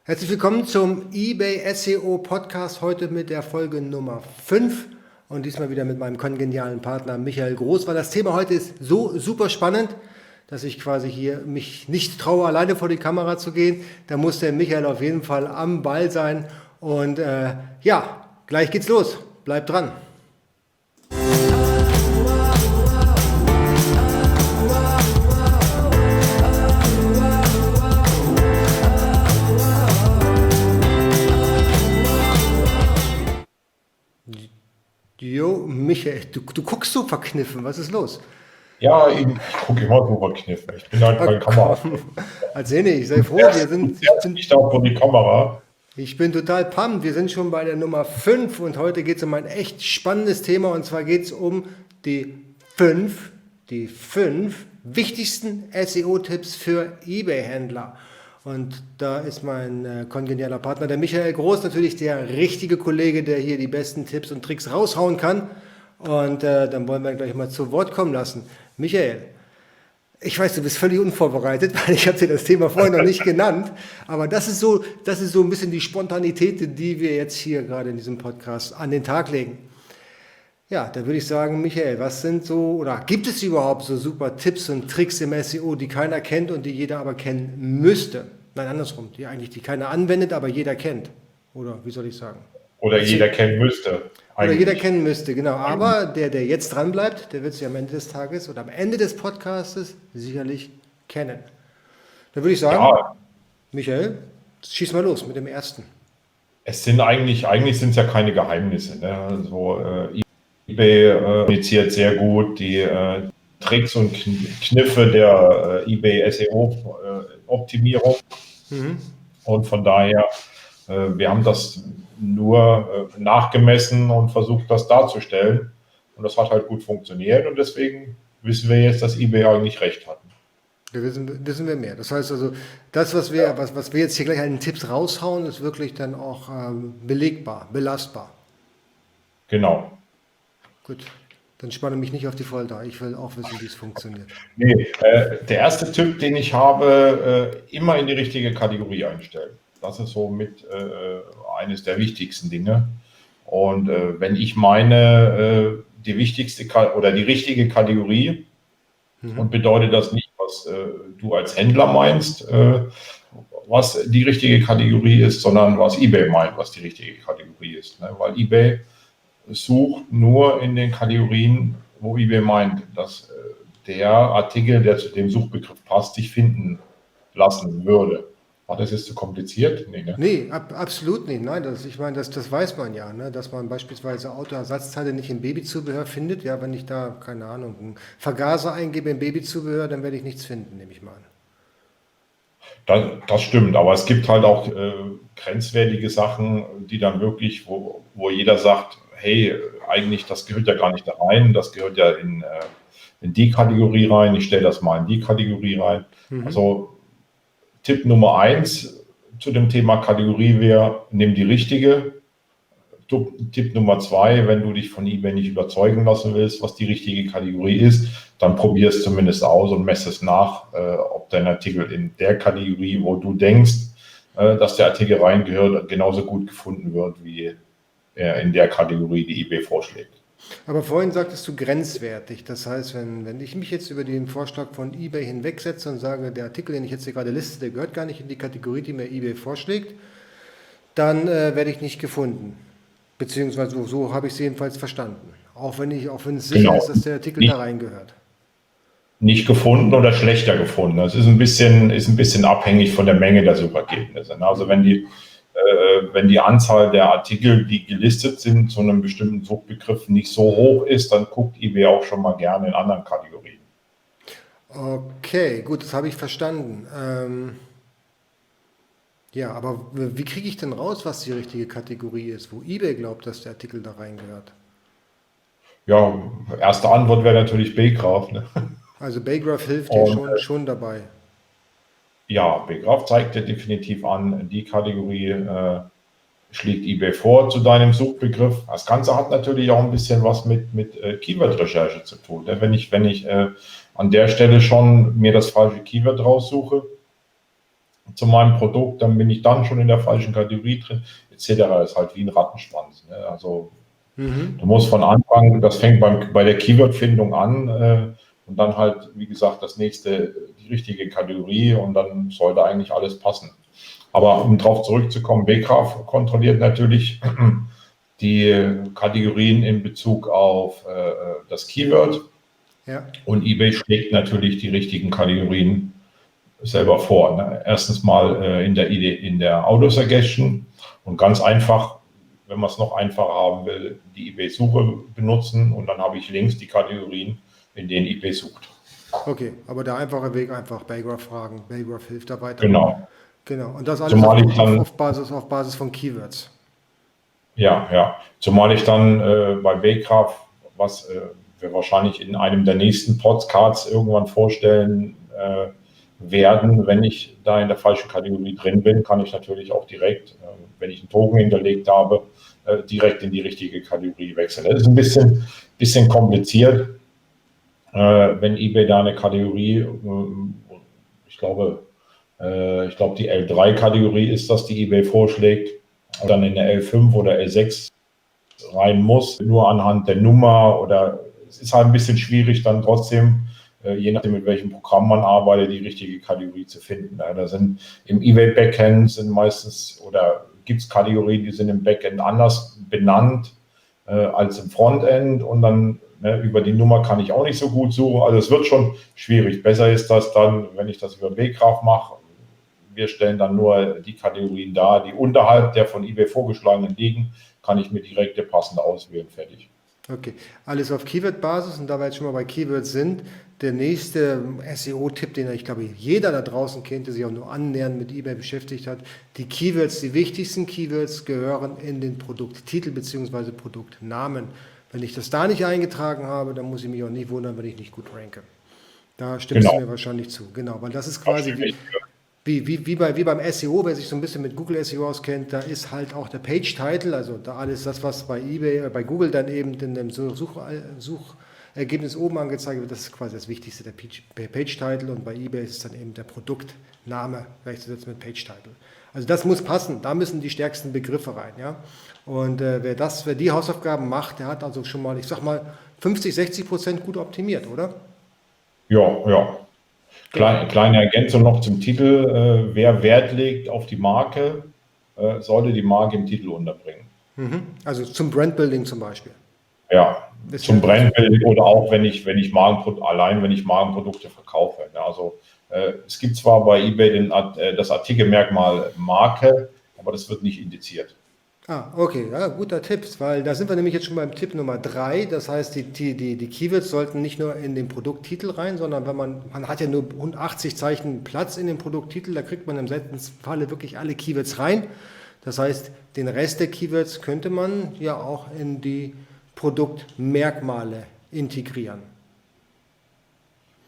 Herzlich willkommen zum eBay SEO Podcast, heute mit der Folge Nummer 5 und diesmal wieder mit meinem kongenialen Partner Michael Groß, weil das Thema heute ist so super spannend, dass ich quasi hier mich nicht traue, alleine vor die Kamera zu gehen. Da muss der Michael auf jeden Fall am Ball sein und ja, gleich geht's los. Bleibt dran. Jo, Michael, du guckst so verkniffen, was ist los? Ja, ich gucke immer so verkniffen. Ich bin halt Ah, kein Kamera. komm, erzähl nicht, sei froh, Ich da vor die Kamera. ich bin total pumped. Wir sind schon bei der Nummer 5 und heute geht es um ein echt spannendes Thema und zwar geht es um die fünf wichtigsten SEO-Tipps für eBay-Händler. Und da ist mein kongenialer Partner, der Michael Groß, natürlich der richtige Kollege, der hier die besten Tipps und Tricks raushauen kann. Und dann wollen wir gleich mal zu Wort kommen lassen. Michael, ich weiß, du bist völlig unvorbereitet, weil ich habe dir das Thema vorhin noch nicht genannt. Aber das ist so ein bisschen die Spontanität, die wir jetzt hier gerade in diesem Podcast an den Tag legen. Ja, da würde ich sagen, Michael, was sind so, oder gibt es überhaupt so super Tipps und Tricks im SEO, die keiner kennt und die jeder aber kennen müsste? Nein, andersrum, die keiner anwendet, aber jeder kennt. Oder wie soll ich sagen? Oder jeder kennen müsste. Oder jeder Eigentlich. kennen müsste, genau. Aber der jetzt dran bleibt, der wird sie am Ende des Tages oder am Ende des Podcastes sicherlich kennen. Da würde ich sagen, Ja, Michael, schieß mal los mit dem ersten. es sind eigentlich sind es ja keine Geheimnisse. Ne? Also, eBay kommuniziert sehr gut die Tricks und Kniffe der eBay SEO-Optimierung. Und von daher, wir haben das nur nachgemessen und versucht, das darzustellen. Und das hat halt gut funktioniert. Und deswegen wissen wir jetzt, dass eBay eigentlich recht hatten. Da wissen wir mehr. Das heißt also, das, was wir jetzt hier gleich an den Tipps raushauen, ist wirklich dann auch belegbar, belastbar. Genau. Gut, dann spanne mich nicht auf die Folter. Ich will auch wissen, wie es funktioniert. Nee, der erste Tipp, den ich habe, immer in die richtige Kategorie einstellen. Das ist so mit eines der wichtigsten Dinge. Und wenn ich meine, die wichtigste oder die richtige Kategorie, und bedeutet das nicht, was du als Händler meinst, was die richtige Kategorie ist, sondern was eBay meint, was die richtige Kategorie ist. Ne? Weil eBay sucht nur in den Kategorien, wo eBay meint, dass der Artikel, der zu dem Suchbegriff passt, sich finden lassen würde. War das jetzt zu kompliziert? Nee, ne? Nee, absolut nicht. Nein, ich meine, das weiß man ja, ne? Dass man beispielsweise Autoersatzteile nicht im Babyzubehör findet. Ja, wenn ich da, keine Ahnung, einen Vergaser eingebe im Babyzubehör, dann werde ich nichts finden, nehme ich mal an. Das stimmt, aber es gibt halt auch grenzwertige Sachen, die dann wirklich, wo jeder sagt, hey, eigentlich, das gehört ja gar nicht da rein, das gehört ja in die Kategorie rein, ich stelle das mal in die Kategorie rein. Also Tipp Nummer 1 zu dem Thema Kategorie wäre, nimm die richtige. Tipp Nummer 2, wenn du dich von eBay nicht überzeugen lassen willst, was die richtige Kategorie ist, dann probier es zumindest aus und messe es nach, ob dein Artikel in der Kategorie, wo du denkst, dass der Artikel reingehört, genauso gut gefunden wird, wie in der Kategorie, die eBay vorschlägt. Aber vorhin sagtest du grenzwertig. Das heißt, wenn ich mich jetzt über den Vorschlag von eBay hinwegsetze und sage, der Artikel, den ich jetzt hier gerade liste, der gehört gar nicht in die Kategorie, die mir eBay vorschlägt, dann werde ich nicht gefunden. Beziehungsweise so habe ich es jedenfalls verstanden. Auch wenn es sicher Genau. ist, dass der Artikel Nicht, da reingehört. nicht gefunden oder schlechter gefunden. Das ist ein bisschen abhängig von der Menge der Suchergebnisse. Also wenn die Anzahl der Artikel, die gelistet sind, zu einem bestimmten Suchbegriff nicht so hoch ist, dann guckt eBay auch schon mal gerne in anderen Kategorien. Okay, gut, das habe ich verstanden. Ja, aber wie kriege ich denn raus, was die richtige Kategorie ist, wo eBay glaubt, dass der Artikel da reingehört? Ja, erste Antwort wäre natürlich Bgraph. Ne? Also Baygraph hilft dir Und schon dabei. ja, Bgraph zeigt dir definitiv an, die Kategorie schlägt eBay vor zu deinem Suchbegriff. Das Ganze hat natürlich auch ein bisschen was mit Keyword-Recherche zu tun. Ne? Wenn ich an der Stelle schon mir das falsche Keyword raussuche, zu meinem Produkt, dann bin ich dann schon in der falschen Kategorie drin, etc. Das ist halt wie ein Rattenschwanz. Ne? Also du musst von Anfang, das fängt bei der Keyword-Findung an und dann halt, wie gesagt, das nächste, die richtige Kategorie und dann sollte eigentlich alles passen. Aber um darauf zurückzukommen, Weggraph kontrolliert natürlich die Kategorien in Bezug auf das Keyword Ja. und eBay schlägt natürlich die richtigen Kategorien selber vor. Ne? Erstens mal in der Auto-Suggestion und ganz einfach, wenn man es noch einfacher haben will, die eBay-Suche benutzen und dann habe ich links die Kategorien, in denen eBay sucht. Okay, aber der einfache Weg, einfach Baygraph fragen. Baygraph hilft da weiter. Genau. Genau. Und das alles Zumal ich dann, auf Basis von Keywords. ja. Zumal ich dann bei Weggraph, was wir wahrscheinlich in einem der nächsten Podcasts irgendwann vorstellen werden, wenn ich da in der falschen Kategorie drin bin, kann ich natürlich auch direkt, wenn ich einen Token hinterlegt habe, direkt in die richtige Kategorie wechseln. Das ist ein bisschen kompliziert, wenn eBay da eine Kategorie, ich glaube die L3-Kategorie ist das, die eBay vorschlägt, und dann in der L5 oder L6 rein muss, nur anhand der Nummer oder es ist halt ein bisschen schwierig, dann trotzdem, je nachdem mit welchem Programm man arbeitet, die richtige Kategorie zu finden. Da sind im eBay-Backend sind meistens oder gibt es Kategorien, die sind im Backend anders benannt als im Frontend und dann über die Nummer kann ich auch nicht so gut suchen. Also es wird schon schwierig. Besser ist das dann, wenn ich das über Weggraph mache. Wir stellen dann nur die Kategorien dar, die unterhalb der von eBay vorgeschlagenen liegen, kann ich mir direkt der passende auswählen, fertig. Okay, alles auf Keyword-Basis und da wir jetzt schon mal bei Keywords sind, der nächste SEO-Tipp, den ich glaube jeder da draußen kennt, der sich auch nur annähernd mit eBay beschäftigt hat, die Keywords, die wichtigsten Keywords gehören in den Produkttitel bzw. Produktnamen. Wenn ich das da nicht eingetragen habe, dann muss ich mich auch nicht wundern, wenn ich nicht gut ranke. Da stimmst du mir wahrscheinlich zu, genau, weil das ist quasi wie beim SEO, wer sich so ein bisschen mit Google SEO auskennt, da ist halt auch der Page-Title, also da alles das, was bei eBay, bei Google dann eben in dem Suchergebnis oben angezeigt wird, das ist quasi das Wichtigste, der Page-Title und bei eBay ist es dann eben der Produktname gleichzusetzen mit Page-Title. Also das muss passen, da müssen die stärksten Begriffe rein, ja. Und wer die Hausaufgaben macht, der hat also schon mal, ich sag mal, 50-60% gut optimiert, oder? Ja. Kleine Ergänzung noch zum Titel. Wer Wert legt auf die Marke, sollte die Marke im Titel unterbringen. Also zum Brandbuilding zum Beispiel. Ja, zum Brandbuilding oder auch wenn ich Magenprodukte verkaufe. Also es gibt zwar bei eBay das Artikelmerkmal Marke, aber das wird nicht indiziert. Okay, ja, guter Tipp, weil da sind wir nämlich jetzt schon beim Tipp Nummer 3. Das heißt, die Keywords sollten nicht nur in den Produkttitel rein, sondern wenn man hat ja nur 80 Zeichen Platz in dem Produkttitel, da kriegt man im seltenen Falle wirklich alle Keywords rein. Das heißt, den Rest der Keywords könnte man ja auch in die Produktmerkmale integrieren.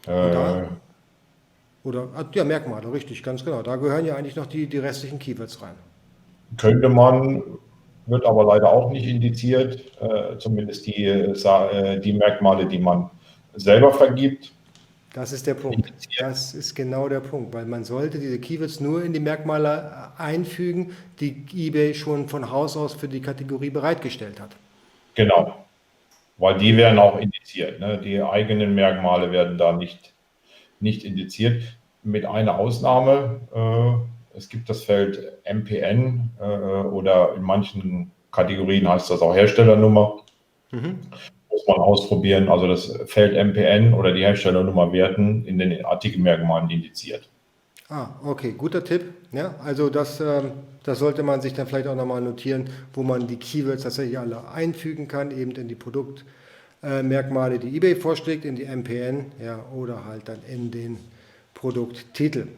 Merkmale, richtig, ganz genau. Da gehören ja eigentlich noch die restlichen Keywords rein. Könnte man, wird aber leider auch nicht indiziert, zumindest die Merkmale, die man selber vergibt. Das ist der Punkt. Das ist genau der Punkt, weil man sollte diese Keywords nur in die Merkmale einfügen, die eBay schon von Haus aus für die Kategorie bereitgestellt hat. Genau, weil die werden auch indiziert. Ne? Die eigenen Merkmale werden da nicht indiziert, mit einer Ausnahme. Es gibt das Feld MPN oder in manchen Kategorien heißt das auch Herstellernummer. Muss man ausprobieren. Also das Feld MPN oder die Herstellernummer werden in den Artikelmerkmalen indiziert. Okay, guter Tipp. Ja, also das sollte man sich dann vielleicht auch nochmal notieren, wo man die Keywords tatsächlich alle einfügen kann, eben in die Produktmerkmale, die eBay vorschlägt, in die MPN, ja, oder halt dann in den Produkttitel.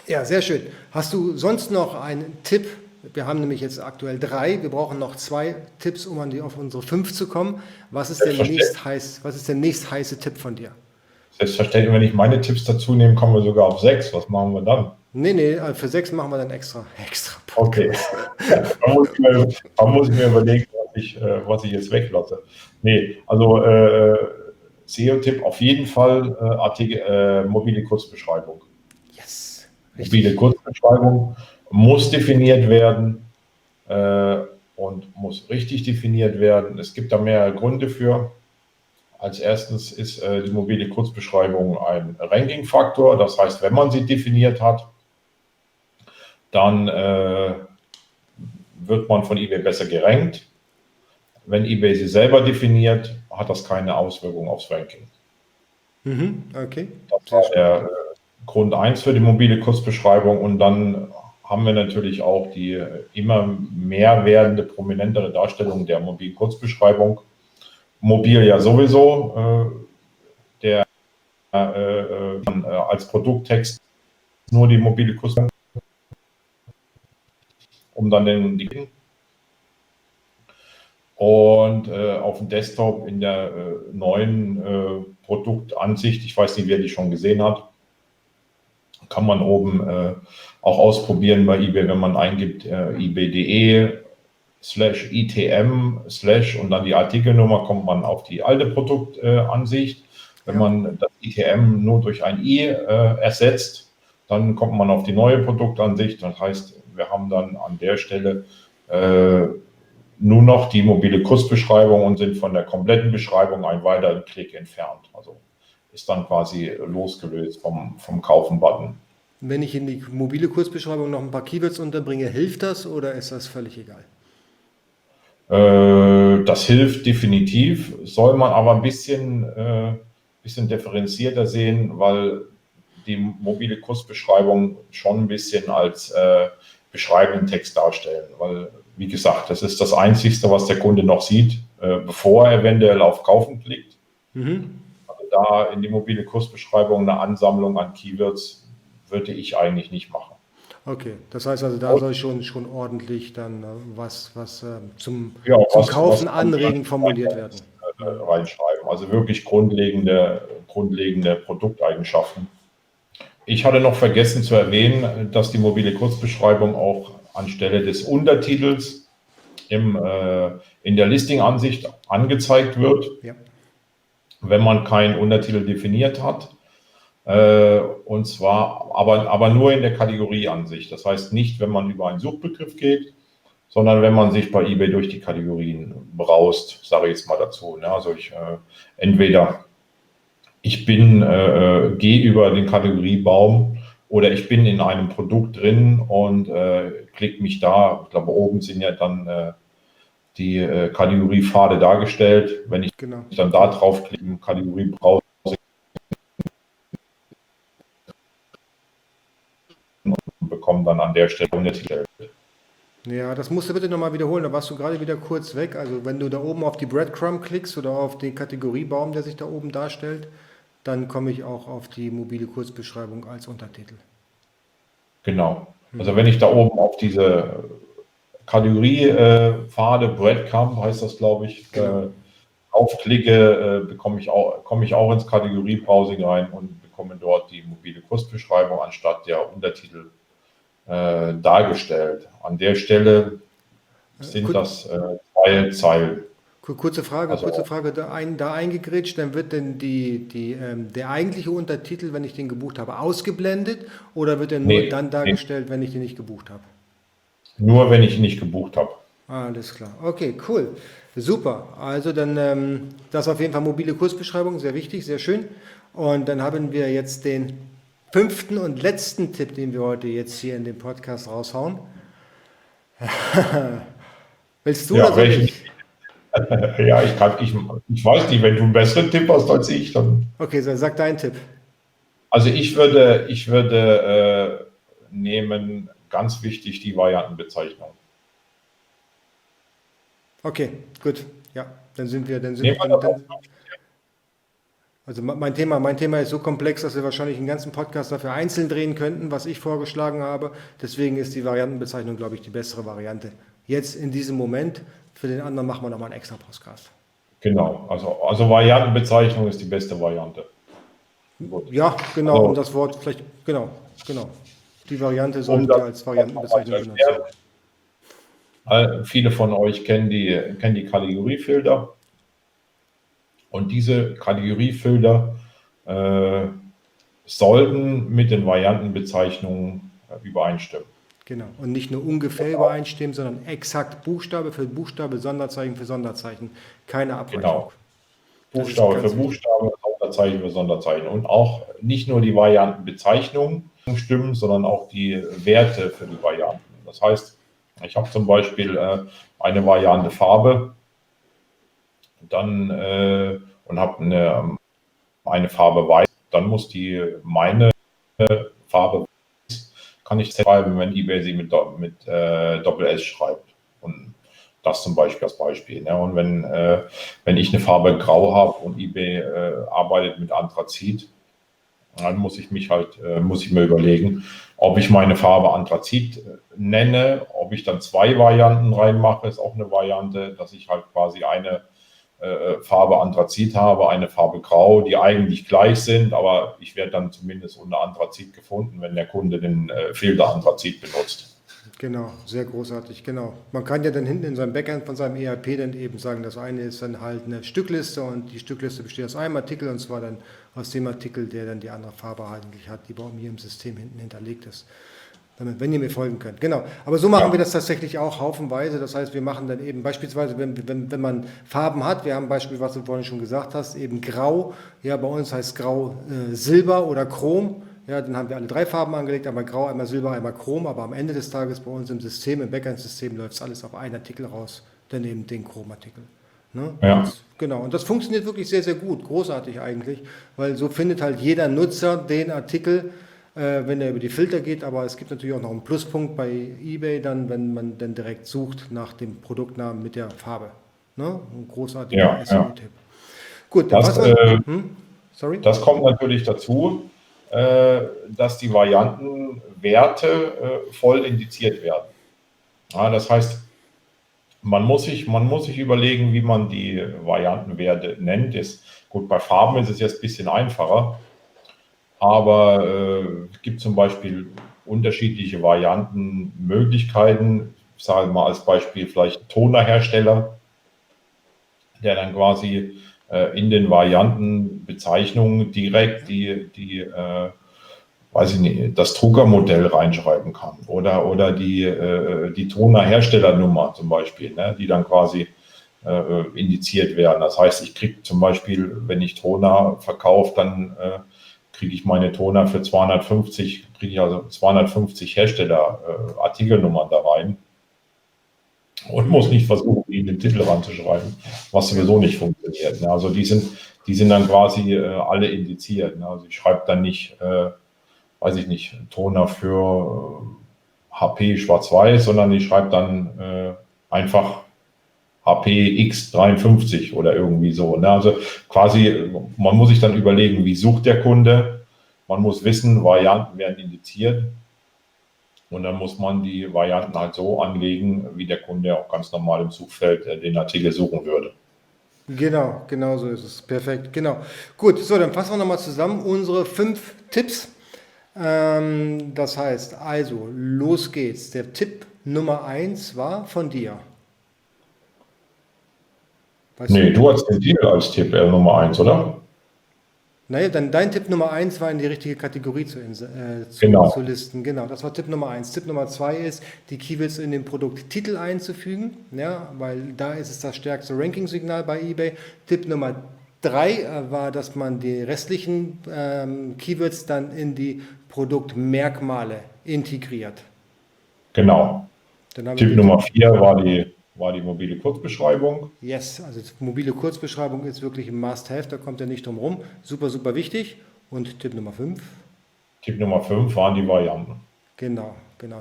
Ja, sehr schön. Hast du sonst noch einen Tipp? Wir haben nämlich jetzt aktuell 3. Wir brauchen noch 2 Tipps, um auf unsere 5 zu kommen. Was ist der nächst heiße Tipp von dir? Selbstverständlich, wenn ich meine Tipps dazu nehme, kommen wir sogar auf 6. Was machen wir dann? Nee, für 6 machen wir dann extra. Okay. Da muss ich mir überlegen, was ich jetzt weglasse. Nee, also SEO-Tipp auf jeden Fall mobile Kurzbeschreibung. Yes. Mobile Kurzbeschreibung muss definiert werden und muss richtig definiert werden. Es gibt da mehrere Gründe für. Als erstens ist die mobile Kurzbeschreibung ein Ranking-Faktor. Das heißt, wenn man sie definiert hat, dann wird man von eBay besser gerankt. Wenn eBay sie selber definiert, hat das keine Auswirkung aufs Ranking. Okay. Das war der Grund 1 für die mobile Kurzbeschreibung. Und dann haben wir natürlich auch die immer mehr werdende, prominentere Darstellung der mobilen Kurzbeschreibung. Mobil ja sowieso, der als Produkttext nur die mobile Kurzbeschreibung, um dann die und auf dem Desktop in der neuen Produktansicht, ich weiß nicht, wer die schon gesehen hat, kann man oben auch ausprobieren bei eBay, wenn man eingibt ebay.de/itm/ und dann die Artikelnummer, kommt man auf die alte Produktansicht. Wenn man das ITM nur durch ein I ersetzt, dann kommt man auf die neue Produktansicht. Das heißt, wir haben dann an der Stelle nur noch die mobile Kurzbeschreibung und sind von der kompletten Beschreibung einen weiteren Klick entfernt. Also ist dann quasi losgelöst vom Kaufen-Button. Wenn ich in die mobile Kurzbeschreibung noch ein paar Keywords unterbringe, hilft das oder ist das völlig egal? Das hilft definitiv, soll man aber ein bisschen differenzierter sehen, weil die mobile Kurzbeschreibung schon ein bisschen als beschreibenden Text darstellen, weil, wie gesagt, das ist das Einzige, was der Kunde noch sieht, bevor er eventuell auf Kaufen klickt. Also da in die mobile Kurzbeschreibung eine Ansammlung an Keywords würde ich eigentlich nicht machen. Okay, das heißt also, da soll ich schon ordentlich dann was zum Kaufen anregend formuliert werden. Reinschreiben, also wirklich grundlegende Produkteigenschaften. Ich hatte noch vergessen zu erwähnen, dass die mobile Kurzbeschreibung auch anstelle des Untertitels in der Listing-Ansicht angezeigt wird, wenn man keinen Untertitel definiert hat. Und zwar aber nur in der Kategorieansicht. Das heißt nicht, wenn man über einen Suchbegriff geht, sondern wenn man sich bei eBay durch die Kategorien braust, sage ich jetzt mal dazu. Ne? Also entweder ich gehe über den Kategoriebaum oder ich bin in einem Produkt drin und klicke mich da. Ich glaube, oben sind ja dann die Kategoriepfade dargestellt. Wenn ich dann da drauf klicke, im Kategoriebrowser, bekomme dann an der Stelle Untertitel. Ja, das musst du bitte nochmal wiederholen, da warst du gerade wieder kurz weg. Also wenn du da oben auf die Breadcrumb klickst oder auf den Kategoriebaum, der sich da oben darstellt, dann komme ich auch auf die mobile Kurzbeschreibung als Untertitel. Genau. Also wenn ich da oben auf diese Kategoriepfade, Breadcrumb heißt das, glaube ich, aufklicke, komme ich auch ins Kategoriebrowsing rein und bekomme dort die mobile Kurzbeschreibung anstatt der Untertitel dargestellt. An der Stelle sind das 2 Zeilen. Kurze Frage, da eingegrätscht, dann wird denn der eigentliche Untertitel, wenn ich den gebucht habe, ausgeblendet oder wird er nur dann dargestellt, wenn ich den nicht gebucht habe? Nur wenn ich ihn nicht gebucht habe. Alles klar. Okay, cool. Super. Also dann das auf jeden Fall mobile Kurzbeschreibung, sehr wichtig, sehr schön. Und dann haben wir jetzt den 5. und letzten Tipp, den wir heute jetzt hier in dem Podcast raushauen. Willst du das nicht? Ja, ich weiß nicht, wenn du einen besseren Tipp hast als ich, dann. Okay, so sag deinen Tipp. Also ich würde nehmen, ganz wichtig, die Variantenbezeichnung. Okay, gut. Ja, dann sind wir. Also mein Thema ist so komplex, dass wir wahrscheinlich einen ganzen Podcast dafür einzeln drehen könnten, was ich vorgeschlagen habe. Deswegen ist die Variantenbezeichnung, glaube ich, die bessere Variante. Jetzt in diesem Moment, für den anderen machen wir nochmal einen extra Podcast. Genau, also Variantenbezeichnung ist die beste Variante. Gut. Ja, genau, also, um das Wort vielleicht, genau. Die Variante sollte als Variantenbezeichnung benutzt werden. Viele von euch kennen die Kategoriefilter. Und diese Kategoriefilter sollten mit den Variantenbezeichnungen übereinstimmen. Genau. Und nicht nur ungefähr übereinstimmen, sondern exakt Buchstabe für Buchstabe, Sonderzeichen für Sonderzeichen. Keine Abweichung. Genau. Das ist Buchstabe ganz für wichtig. Buchstabe, Sonderzeichen für Sonderzeichen. Und auch nicht nur die Variantenbezeichnungen stimmen, sondern auch die Werte für die Varianten. Das heißt, ich habe zum Beispiel eine Variante Farbe dann, und habe eine Farbe weiß, dann muss meine Farbe weiß, kann ich schreiben, wenn eBay sie mit Doppel-S schreibt. Und das zum Beispiel als Beispiel. Ne? Und wenn ich eine Farbe grau habe und eBay arbeitet mit Anthrazit, dann muss ich mir überlegen, ob ich meine Farbe Anthrazit nenne, ob ich dann 2 Varianten reinmache, ist auch eine Variante, dass ich halt quasi eine Farbe Anthrazit habe, eine Farbe Grau, die eigentlich gleich sind, aber ich werde dann zumindest unter Anthrazit gefunden, wenn der Kunde den Filter Anthrazit benutzt. Genau, sehr großartig, genau. Man kann ja dann hinten in seinem Backend von seinem ERP dann eben sagen, das eine ist dann halt eine Stückliste und die Stückliste besteht aus einem Artikel und zwar dann aus dem Artikel, der dann die andere Farbe eigentlich hat, die bei mir im System hinten hinterlegt ist. Damit, wenn ihr mir folgen könnt. Genau. Aber so machen wir das tatsächlich auch haufenweise. Das heißt, wir machen dann eben beispielsweise, wenn man Farben hat, wir haben ein Beispiel, was du vorhin schon gesagt hast, eben Grau. Ja, bei uns heißt Grau Silber oder Chrom. Ja, dann haben wir alle 3 Farben angelegt, einmal Grau, einmal Silber, einmal Chrom. Aber am Ende des Tages bei uns im System, im Backend-System läuft alles auf einen Artikel raus, dann eben den Chromartikel. Ne? Ja. Genau, und das funktioniert wirklich sehr, sehr gut, großartig eigentlich, weil so findet halt jeder Nutzer den Artikel, wenn er über die Filter geht, aber es gibt natürlich auch noch einen Pluspunkt bei eBay, dann, wenn man dann direkt sucht nach dem Produktnamen mit der Farbe. Ne? Ein großartiger SEO-Tipp. Gut, dann sorry? Das kommt natürlich dazu, dass die Variantenwerte voll indiziert werden. Ja, das heißt, man muss sich überlegen, wie man die Variantenwerte nennt. Gut, bei Farben ist es jetzt ein bisschen einfacher. Aber es gibt zum Beispiel unterschiedliche Variantenmöglichkeiten. Ich sage mal als Beispiel vielleicht ein Tonerhersteller, der dann quasi in den Variantenbezeichnungen direkt weiß ich nicht, das Druckermodell reinschreiben kann oder die Tonerherstellernummer zum Beispiel, ne, die dann quasi indiziert werden. Das heißt, ich kriege zum Beispiel, wenn ich Toner verkaufe, dann kriege ich meine Toner für 250, kriege ich also 250 Hersteller-Artikelnummern da rein und muss nicht versuchen, die in den Titel ranzuschreiben, was sowieso nicht funktioniert. Ne? Also die sind dann quasi alle indiziert. Ne? Also ich schreibe dann nicht, weiß ich nicht, Toner für HP Schwarz-Weiß, sondern ich schreibe dann einfach HP X53 oder irgendwie so. Ne? Also quasi, man muss sich dann überlegen, wie sucht der Kunde. Man muss wissen, Varianten werden indiziert. Und dann muss man die Varianten halt so anlegen, wie der Kunde auch ganz normal im Suchfeld den Artikel suchen würde. Genau so ist es. Perfekt, genau. Gut, so, dann fassen wir nochmal zusammen unsere 5 Tipps. Das heißt, also, los geht's. Der Tipp Nummer 1 war von dir. Du hast den Titel als Tipp Nummer 1, oder? Naja, dann dein Tipp Nummer 1 war in die richtige Kategorie zu listen. Genau, das war Tipp Nummer 1. Tipp Nummer 2 ist, die Keywords in den Produkttitel einzufügen, ja, weil da ist es das stärkste Ranking-Signal bei eBay. Tipp Nummer 3 war, dass man die restlichen Keywords dann in die Produktmerkmale integriert. Genau. Tipp Nummer 4 war die mobile Kurzbeschreibung. Yes, also mobile Kurzbeschreibung ist wirklich ein Must-Have, da kommt er nicht drum rum. Super, super wichtig. Und Tipp Nummer 5? Tipp Nummer 5 waren die Varianten. Genau,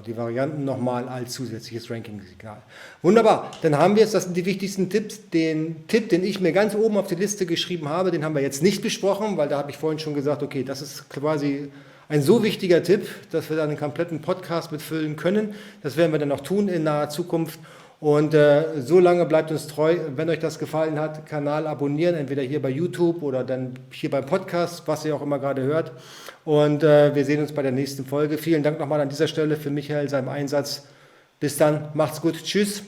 die Varianten nochmal als zusätzliches Ranking-Signal. Wunderbar, dann haben wir jetzt, das sind die wichtigsten Tipps. Den Tipp, den ich mir ganz oben auf die Liste geschrieben habe, den haben wir jetzt nicht besprochen, weil da habe ich vorhin schon gesagt, okay, das ist quasi ein so wichtiger Tipp, dass wir da einen kompletten Podcast mitfüllen können. Das werden wir dann auch tun in naher Zukunft. Und so lange bleibt uns treu, wenn euch das gefallen hat, Kanal abonnieren, entweder hier bei YouTube oder dann hier beim Podcast, was ihr auch immer gerade hört. Und wir sehen uns bei der nächsten Folge. Vielen Dank nochmal an dieser Stelle für Michael, seinem Einsatz. Bis dann, macht's gut, tschüss.